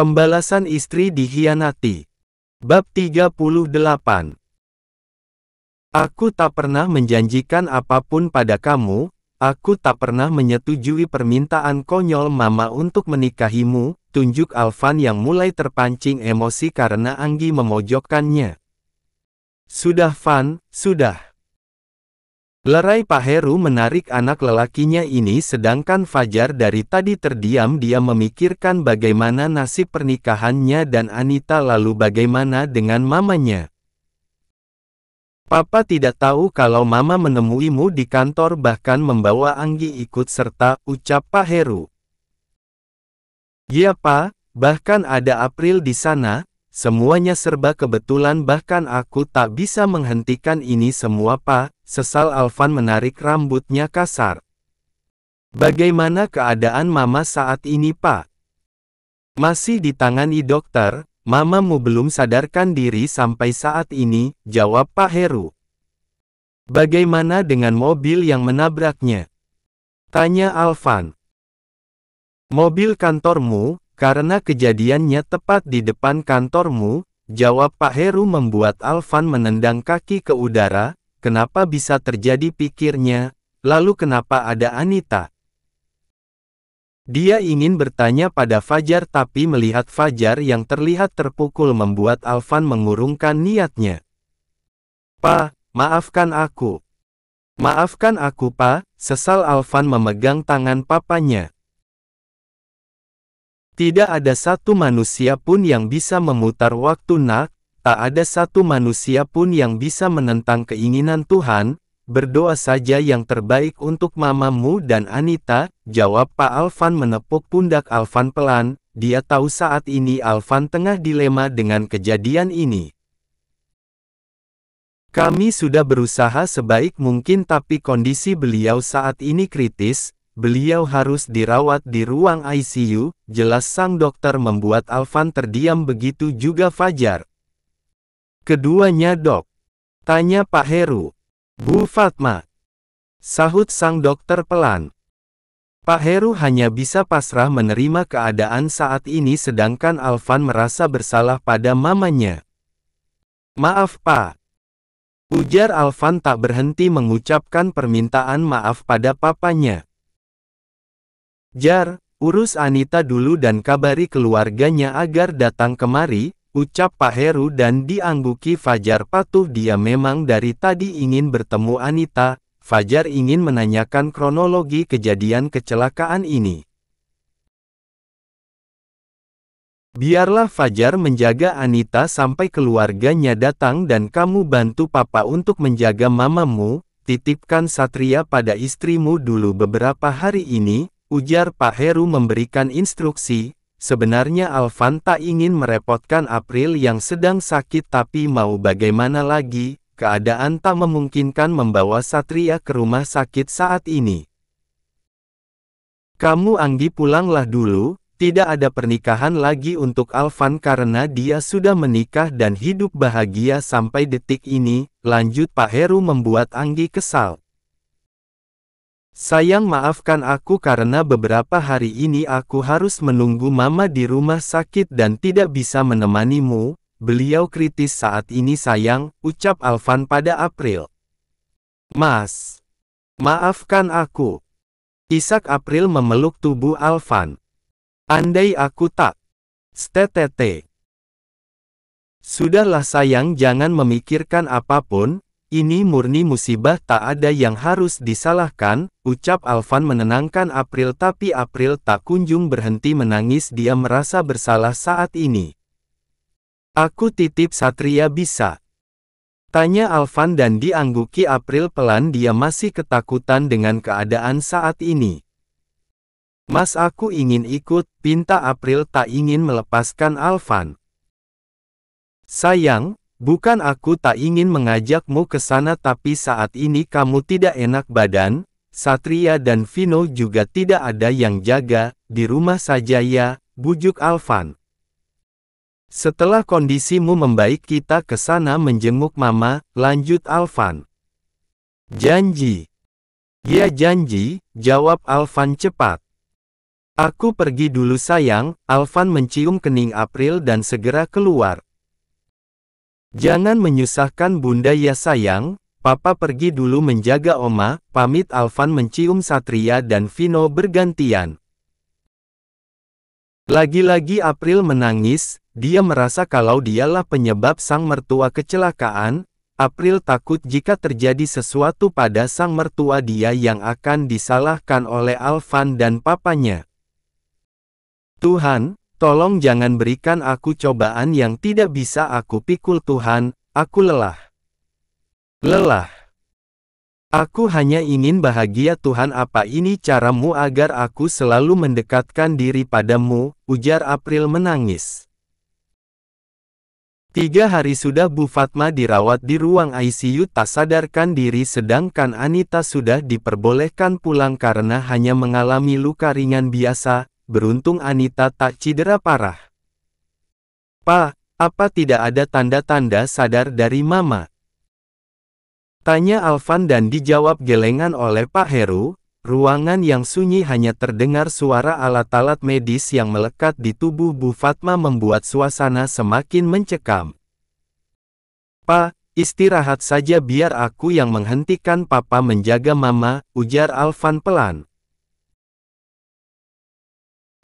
Pembalasan istri dikhianati. Bab 38. Aku tak pernah menjanjikan apapun pada kamu, aku tak pernah menyetujui permintaan konyol Mama untuk menikahimu, tunjuk Alvan yang mulai terpancing emosi karena Anggi memojokkannya. Sudah Van, sudah. Lerai Pak Heru menarik anak lelakinya ini sedangkan Fajar dari tadi terdiam dia memikirkan bagaimana nasib pernikahannya dan Anita lalu bagaimana dengan mamanya. Papa tidak tahu kalau Mama menemuimu di kantor bahkan membawa Anggi ikut serta, ucap Pak Heru. Ya Pak, bahkan ada April di sana, semuanya serba kebetulan bahkan aku tak bisa menghentikan ini semua Pak. Sesal Alvan menarik rambutnya kasar. Bagaimana keadaan Mama saat ini Pak? Masih ditangani dokter, Mamamu belum sadarkan diri sampai saat ini, jawab Pak Heru. Bagaimana dengan mobil yang menabraknya? Tanya Alvan. Mobil kantormu, karena kejadiannya tepat di depan kantormu, jawab Pak Heru membuat Alvan menendang kaki ke udara. Kenapa bisa terjadi pikirnya, lalu kenapa ada Anita? Dia ingin bertanya pada Fajar tapi melihat Fajar yang terlihat terpukul membuat Alvan mengurungkan niatnya. Pa, maafkan aku. Maafkan aku Pa, sesal Alvan memegang tangan papanya. Tidak ada satu manusia pun yang bisa memutar waktu nak. Tak ada satu manusia pun yang bisa menentang keinginan Tuhan, berdoa saja yang terbaik untuk Mamamu dan Anita, jawab Pak Alvan menepuk pundak Alvan pelan, dia tahu saat ini Alvan tengah dilema dengan kejadian ini. Kami sudah berusaha sebaik mungkin tapi kondisi beliau saat ini kritis, beliau harus dirawat di ruang ICU, jelas sang dokter membuat Alvan terdiam begitu juga Fajar. Keduanya dok? Tanya Pak Heru. Bu Fatma. Sahut sang dokter pelan. Pak Heru hanya bisa pasrah menerima keadaan saat ini sedangkan Alvan merasa bersalah pada mamanya. Maaf Pak. Ujar Alvan tak berhenti mengucapkan permintaan maaf pada papanya. Jar, urus Anita dulu dan kabari keluarganya agar datang kemari. Ucap Pak Heru dan diangguki Fajar patuh dia memang dari tadi ingin bertemu Anita, Fajar ingin menanyakan kronologi kejadian kecelakaan ini. Biarlah Fajar menjaga Anita sampai keluarganya datang dan kamu bantu Papa untuk menjaga Mamamu, titipkan Satria pada istrimu dulu beberapa hari ini, ujar Pak Heru memberikan instruksi. Sebenarnya Alvan tak ingin merepotkan April yang sedang sakit tapi mau bagaimana lagi, keadaan tak memungkinkan membawa Satria ke rumah sakit saat ini. Kamu Anggi pulanglah dulu, tidak ada pernikahan lagi untuk Alvan karena dia sudah menikah dan hidup bahagia sampai detik ini, lanjut Pak Heru membuat Anggi kesal. Sayang maafkan aku karena beberapa hari ini aku harus menunggu Mama di rumah sakit dan tidak bisa menemanimu, beliau kritis saat ini sayang, ucap Alvan pada April. Mas, maafkan aku. Isak April memeluk tubuh Alvan. Andai aku tak. Stetete. Sudahlah sayang jangan memikirkan apapun. Ini murni musibah tak ada yang harus disalahkan, ucap Alvan menenangkan April tapi April tak kunjung berhenti menangis dia merasa bersalah saat ini. Aku titip Satria bisa? Tanya Alvan dan diangguki April pelan dia masih ketakutan dengan keadaan saat ini. Mas aku ingin ikut, pinta April tak ingin melepaskan Alvan. Sayang, bukan aku tak ingin mengajakmu ke sana tapi saat ini kamu tidak enak badan, Satria dan Vino juga tidak ada yang jaga, di rumah saja ya, bujuk Alvan. Setelah kondisimu membaik kita ke sana menjenguk Mama, lanjut Alvan. Janji. Ya janji, jawab Alvan cepat. Aku pergi dulu sayang, Alvan mencium kening April dan segera keluar. Jangan menyusahkan bunda ya sayang, papa pergi dulu menjaga oma, pamit Alvan mencium Satria dan Vino bergantian. Lagi-lagi April menangis, dia merasa kalau dialah penyebab sang mertua kecelakaan. April takut jika terjadi sesuatu pada sang mertua dia yang akan disalahkan oleh Alvan dan papanya. Tuhan, tolong jangan berikan aku cobaan yang tidak bisa aku pikul Tuhan, aku lelah. Lelah. Aku hanya ingin bahagia Tuhan, apa ini caramu agar aku selalu mendekatkan diri padamu, ujar April menangis. 3 hari sudah Bu Fatma dirawat di ruang ICU tak sadarkan diri sedangkan Anita sudah diperbolehkan pulang karena hanya mengalami luka ringan biasa, beruntung Anita tak cedera parah. "Pak, apa tidak ada tanda-tanda sadar dari Mama?" tanya Alvan dan dijawab gelengan oleh Pak Heru. Ruangan yang sunyi hanya terdengar suara alat-alat medis yang melekat di tubuh Bu Fatma membuat suasana semakin mencekam. "Pak, istirahat saja biar aku yang menghentikan Papa menjaga Mama," ujar Alvan pelan.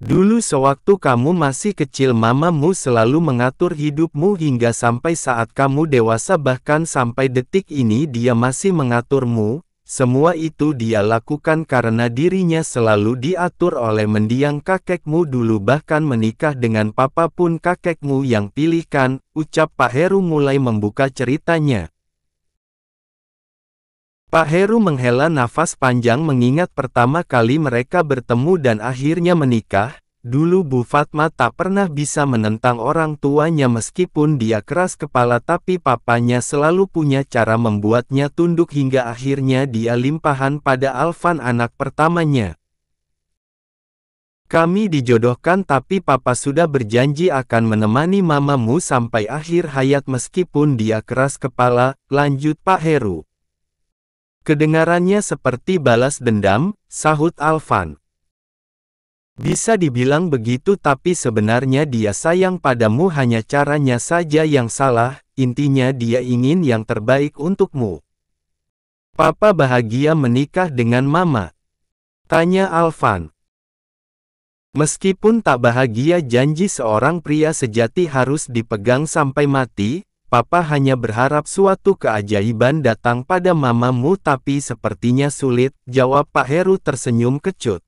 "Dulu sewaktu kamu masih kecil mamamu selalu mengatur hidupmu hingga sampai saat kamu dewasa bahkan sampai detik ini dia masih mengaturmu. Semua itu dia lakukan karena dirinya selalu diatur oleh mendiang kakekmu dulu bahkan menikah dengan papa pun kakekmu yang pilihkan," ucap Pak Heru mulai membuka ceritanya. Pak Heru menghela nafas panjang mengingat pertama kali mereka bertemu dan akhirnya menikah. Dulu Bu Fatma tak pernah bisa menentang orang tuanya meskipun dia keras kepala tapi papanya selalu punya cara membuatnya tunduk hingga akhirnya dia limpahan pada Alvan anak pertamanya. "Kami dijodohkan tapi papa sudah berjanji akan menemani mamamu sampai akhir hayat meskipun dia keras kepala," lanjut Pak Heru. "Kedengarannya seperti balas dendam," sahut Alvan. "Bisa dibilang begitu tapi sebenarnya dia sayang padamu hanya caranya saja yang salah, intinya dia ingin yang terbaik untukmu." "Papa bahagia menikah dengan Mama?" tanya Alvan. Meskipun tak bahagia janji seorang pria sejati harus dipegang sampai mati, Papa hanya berharap suatu keajaiban datang pada mamamu tapi sepertinya sulit, jawab Pak Heru tersenyum kecut.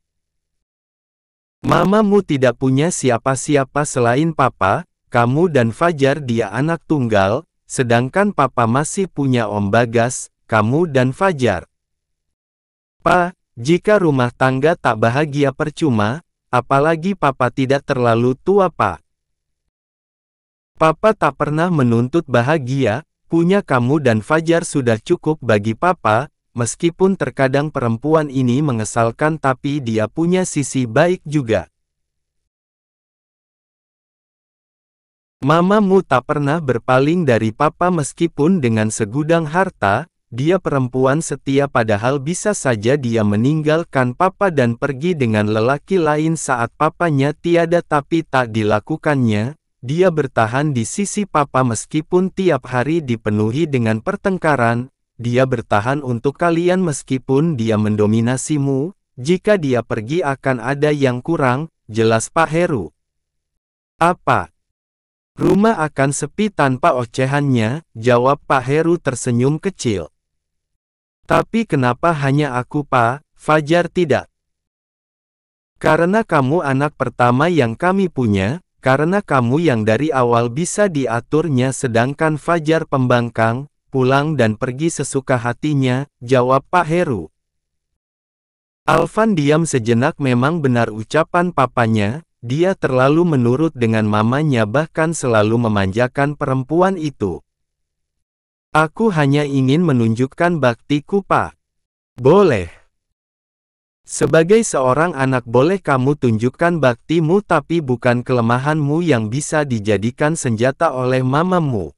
"Mamamu tidak punya siapa-siapa selain Papa, kamu dan Fajar dia anak tunggal, sedangkan Papa masih punya Om Bagas, kamu dan Fajar. Pa, jika rumah tangga tak bahagia percuma, apalagi Papa tidak terlalu tua Pak. Papa tak pernah menuntut bahagia, punya kamu dan Fajar sudah cukup bagi Papa." Meskipun terkadang perempuan ini mengesalkan tapi dia punya sisi baik juga. "Mamamu tak pernah berpaling dari Papa meskipun dengan segudang harta, dia perempuan setia padahal bisa saja dia meninggalkan Papa dan pergi dengan lelaki lain saat papanya tiada tapi tak dilakukannya, dia bertahan di sisi Papa meskipun tiap hari dipenuhi dengan pertengkaran. Dia bertahan untuk kalian meskipun dia mendominasimu, jika dia pergi akan ada yang kurang," jelas Pak Heru. "Apa? Rumah akan sepi tanpa ocehannya," jawab Pak Heru tersenyum kecil. "Tapi kenapa hanya aku Pak, Fajar tidak?" "Karena kamu anak pertama yang kami punya, karena kamu yang dari awal bisa diaturnya sedangkan Fajar pembangkang, pulang dan pergi sesuka hatinya," jawab Pak Heru. Alvan diam sejenak. Memang benar ucapan papanya, dia terlalu menurut dengan mamanya bahkan selalu memanjakan perempuan itu. "Aku hanya ingin menunjukkan baktiku Pak." "Boleh. Sebagai seorang anak boleh kamu tunjukkan baktimu tapi bukan kelemahanmu yang bisa dijadikan senjata oleh mamamu."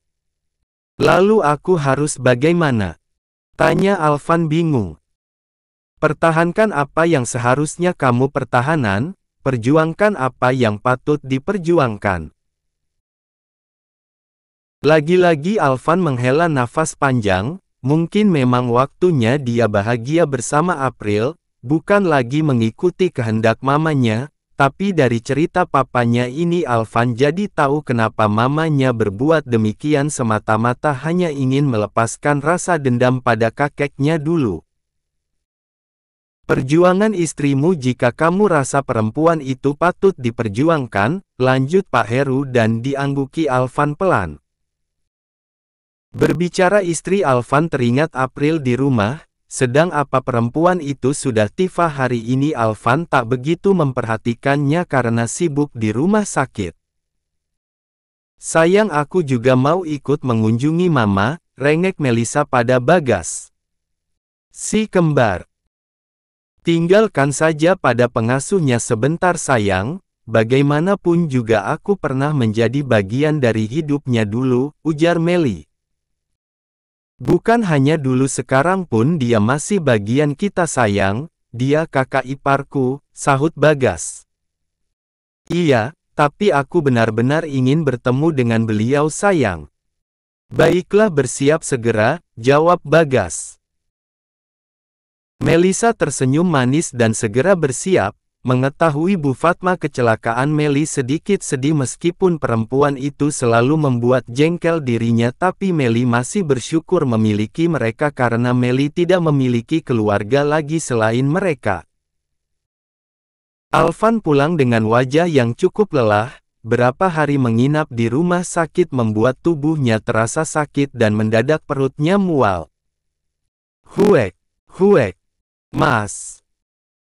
"Lalu aku harus bagaimana?" tanya Alvan bingung. "Pertahankan apa yang seharusnya kamu pertahanan, perjuangkan apa yang patut diperjuangkan. Lagi-lagi Alvan menghela nafas panjang, mungkin memang waktunya dia bahagia bersama April, bukan lagi mengikuti kehendak mamanya, tapi dari cerita papanya ini Alvan jadi tahu kenapa mamanya berbuat demikian semata-mata hanya ingin melepaskan rasa dendam pada kakeknya dulu. Perjuangan istrimu jika kamu rasa perempuan itu patut diperjuangkan, lanjut Pak Heru dan diangguki Alvan pelan. Berbicara istri Alvan teringat April di rumah. Sedang apa perempuan itu sudah tiba hari ini Alvan tak begitu memperhatikannya karena sibuk di rumah sakit. Sayang aku juga mau ikut mengunjungi mama, rengek Melisa pada Bagas. Si kembar. Tinggalkan saja pada pengasuhnya sebentar sayang, bagaimanapun juga aku pernah menjadi bagian dari hidupnya dulu, ujar Meli. Bukan hanya dulu sekarang pun dia masih bagian kita sayang, dia kakak iparku, sahut Bagas. Iya, tapi aku benar-benar ingin bertemu dengan beliau sayang. Baiklah bersiap segera, jawab Bagas. Melisa tersenyum manis dan segera bersiap. Mengetahui Bu Fatma kecelakaan Meli sedikit sedih meskipun perempuan itu selalu membuat jengkel dirinya tapi Meli masih bersyukur memiliki mereka karena Meli tidak memiliki keluarga lagi selain mereka. Alvan pulang dengan wajah yang cukup lelah, berapa hari menginap di rumah sakit membuat tubuhnya terasa sakit dan mendadak perutnya mual. Huek, Mas,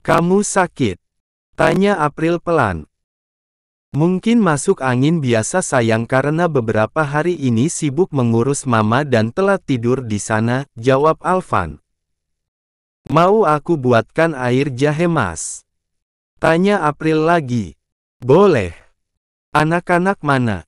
kamu sakit? Tanya April pelan. Mungkin masuk angin biasa sayang karena beberapa hari ini sibuk mengurus mama dan telat tidur di sana, jawab Alvan. Mau aku buatkan air jahe mas? Tanya April lagi. Boleh. Anak-anak mana?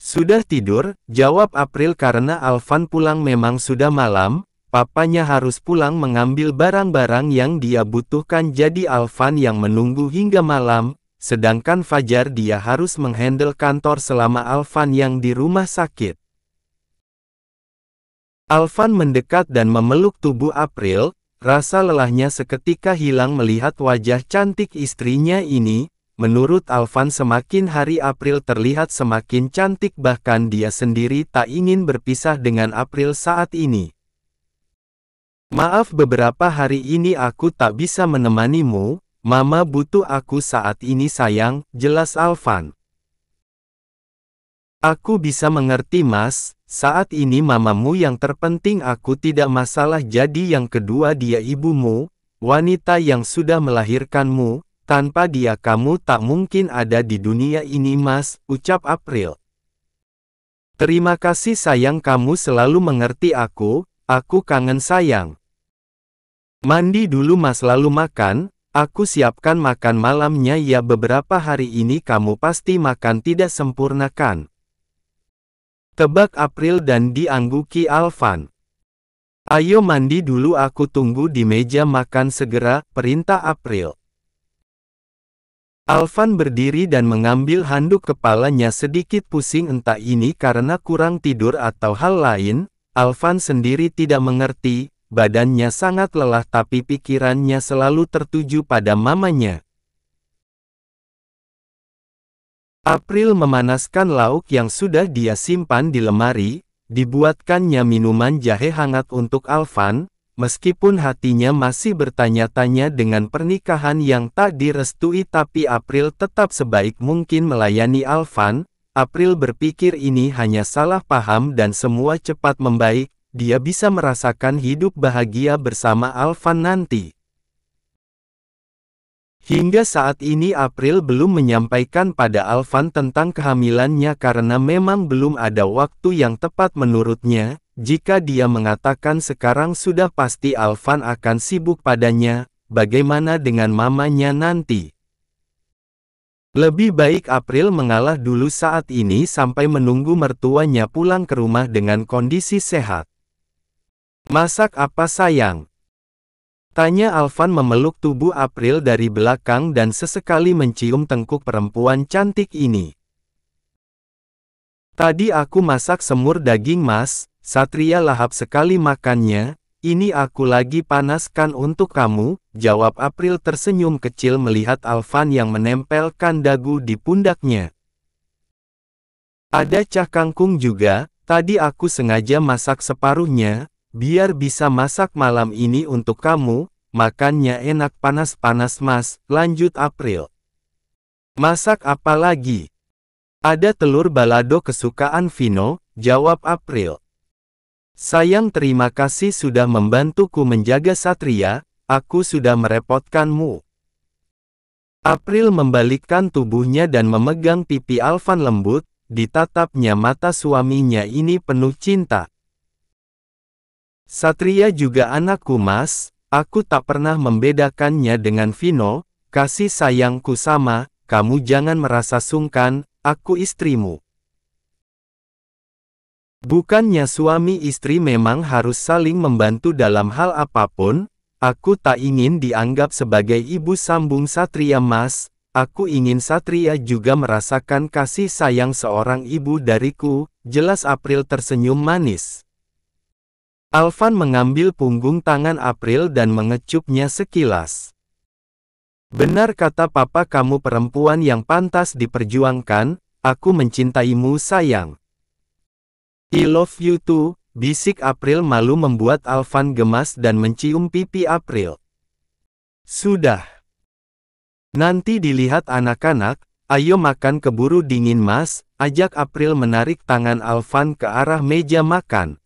Sudah tidur, jawab April karena Alvan pulang memang sudah malam. Papanya harus pulang mengambil barang-barang yang dia butuhkan jadi Alvan yang menunggu hingga malam, sedangkan Fajar dia harus menghandle kantor selama Alvan yang di rumah sakit. Alvan mendekat dan memeluk tubuh April, rasa lelahnya seketika hilang melihat wajah cantik istrinya ini. Menurut Alvan semakin hari April terlihat semakin cantik bahkan dia sendiri tak ingin berpisah dengan April saat ini. Maaf beberapa hari ini aku tak bisa menemanimu, mama butuh aku saat ini sayang, jelas Alvan. Aku bisa mengerti mas, saat ini mamamu yang terpenting aku tidak masalah jadi yang kedua dia ibumu, wanita yang sudah melahirkanmu, tanpa dia kamu tak mungkin ada di dunia ini mas, ucap April. Terima kasih sayang kamu selalu mengerti aku kangen sayang. Mandi dulu mas lalu makan, aku siapkan makan malamnya ya beberapa hari ini kamu pasti makan tidak sempurna kan? Tebak April dan diangguki Alvan. Ayo mandi dulu aku tunggu di meja makan segera, perintah April. Alvan berdiri dan mengambil handuk kepalanya sedikit pusing entah ini karena kurang tidur atau hal lain, Alvan sendiri tidak mengerti. Badannya sangat lelah tapi pikirannya selalu tertuju pada mamanya. April memanaskan lauk yang sudah dia simpan di lemari, dibuatkannya minuman jahe hangat untuk Alvan, meskipun hatinya masih bertanya-tanya dengan pernikahan yang tak direstui tapi April tetap sebaik mungkin melayani Alvan. April berpikir ini hanya salah paham dan semua cepat membaik. Dia bisa merasakan hidup bahagia bersama Alvan nanti. Hingga saat ini April belum menyampaikan pada Alvan tentang kehamilannya karena memang belum ada waktu yang tepat menurutnya. Jika dia mengatakan sekarang sudah pasti Alvan akan sibuk padanya, bagaimana dengan mamanya nanti? Lebih baik April mengalah dulu saat ini sampai menunggu mertuanya pulang ke rumah dengan kondisi sehat. Masak apa sayang? Tanya Alvan memeluk tubuh April dari belakang dan sesekali mencium tengkuk perempuan cantik ini. Tadi aku masak semur daging mas, Satria lahap sekali makannya, ini aku lagi panaskan untuk kamu, jawab April tersenyum kecil melihat Alvan yang menempelkan dagu di pundaknya. Ada cah kangkung juga, tadi aku sengaja masak separuhnya, biar bisa masak malam ini untuk kamu, makannya enak panas-panas mas, lanjut April. Masak apa lagi? Ada telur balado kesukaan Vino, jawab April. Sayang terima kasih sudah membantuku menjaga Satria, aku sudah merepotkanmu. April membalikkan tubuhnya dan memegang pipi Alvan lembut, ditatapnya mata suaminya ini penuh cinta. Satria juga anakku mas, aku tak pernah membedakannya dengan Vino, kasih sayangku sama, kamu jangan merasa sungkan, aku istrimu. Bukannya suami istri memang harus saling membantu dalam hal apapun, aku tak ingin dianggap sebagai ibu sambung Satria mas, aku ingin Satria juga merasakan kasih sayang seorang ibu dariku, jelas April tersenyum manis. Alvan mengambil punggung tangan April dan mengecupnya sekilas. Benar kata papa kamu perempuan yang pantas diperjuangkan, aku mencintaimu sayang. I love you too, bisik April malu membuat Alvan gemas dan mencium pipi April. Sudah. Nanti dilihat anak-anak, ayo makan keburu dingin mas, ajak April menarik tangan Alvan ke arah meja makan.